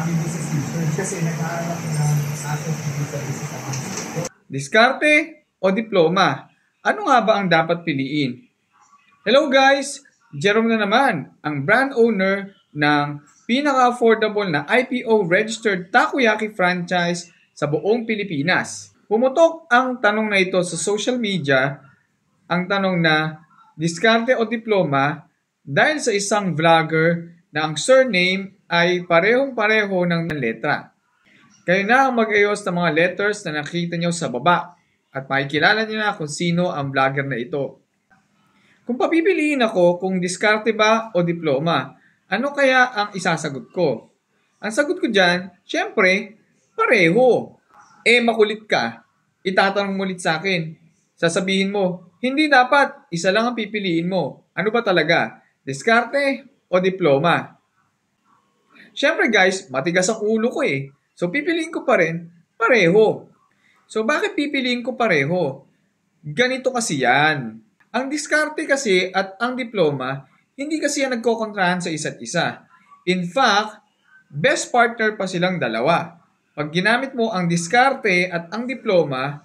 aming business users kasi nag-aaral ng asset dito sa business account. Diskarte o diploma? Ano nga ba ang dapat piliin? Hello guys! Jerome na naman, ang brand owner ng pinaka-affordable na IPO-registered takoyaki franchise sa buong Pilipinas. Pumutok ang tanong na ito sa social media, ang tanong na diskarte o diploma dahil sa isang vlogger na ang surname ay parehong-pareho ng letra. Kayo na ang mag-ayos ng mga letters na nakita nyo sa baba at makikilala nyo na kung sino ang vlogger na ito. Kung papipiliin ako kung diskarte ba o diploma, ano kaya ang isasagot ko? Ang sagot ko dyan, syempre, pareho. Makulit ka, itatanong mo ulit sa akin. Sasabihin mo, hindi dapat, isa lang ang pipiliin mo. Ano ba talaga? Diskarte o diploma? Syempre guys, matigas ang ulo ko eh. So pipiliin ko pa rin, pareho. So bakit pipiliin ko pareho? Ganito kasi yan. Ang diskarte kasi at ang diploma, hindi kasi yan nagkokontrahan sa isa't isa. In fact, best partner pa silang dalawa. Pag ginamit mo ang diskarte at ang diploma,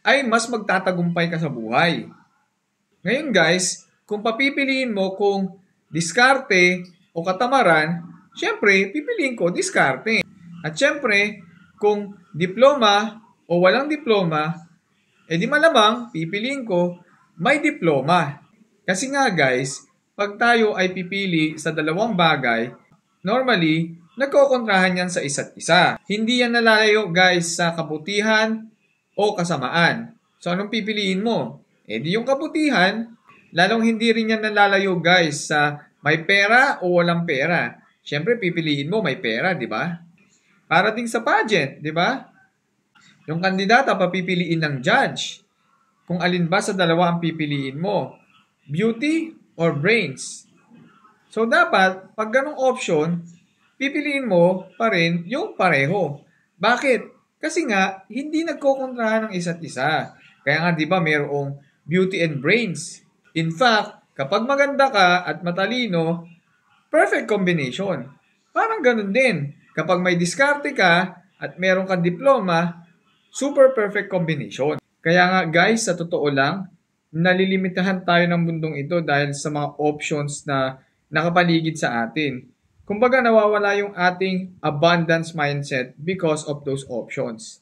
ay mas magtatagumpay ka sa buhay. Ngayon guys, kung papipiliin mo kung diskarte o katamaran, syempre, pipiliin ko diskarte. At syempre, kung diploma o walang diploma, di malamang pipiliin ko may diploma. Kasi nga guys, pag tayo ay pipili sa dalawang bagay, normally, nagkokontrahan yan sa isa't isa. Hindi yan nalalayo guys sa kabutihan o kasamaan. So anong pipiliin mo? Di yung kabutihan, lalong hindi rin yan nalalayo guys sa may pera o walang pera. Syempre pipiliin mo may pera, di ba? Para ding sa pageant, di ba? Yung kandidata papipiliin ng judge. Kung alin ba sa dalawa ang pipiliin mo, beauty or brains. So dapat, pag ganong option, pipiliin mo pa rin yung pareho. Bakit? Kasi nga, hindi nagkokontrahan ng isa't isa. Kaya nga, di ba, mayroong beauty and brains. In fact, kapag maganda ka at matalino, perfect combination. Parang ganun din. Kapag may diskarte ka at meron kang diploma, super perfect combination. Kaya nga guys, sa totoo lang, nalilimitahan tayo ng mundong ito dahil sa mga options na nakapaligid sa atin. Kumbaga nawawala yung ating abundance mindset because of those options.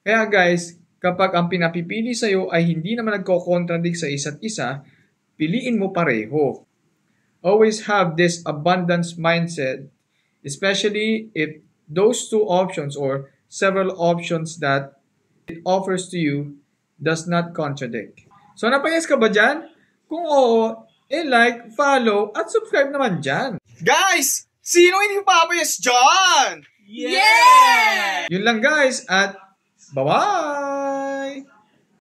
Kaya guys, kapag ang pinapipili sa'yo ay hindi naman nagko-contradict sa isa't isa, piliin mo pareho. Always have this abundance mindset, especially if those two options or several options that it offers to you does not contradict. So napayas ka ba dyan? Kung oo, like, follow, at subscribe naman dyan. Guys! Sino hindi papayas dyan? Yeah! Yun lang guys, at bye-bye!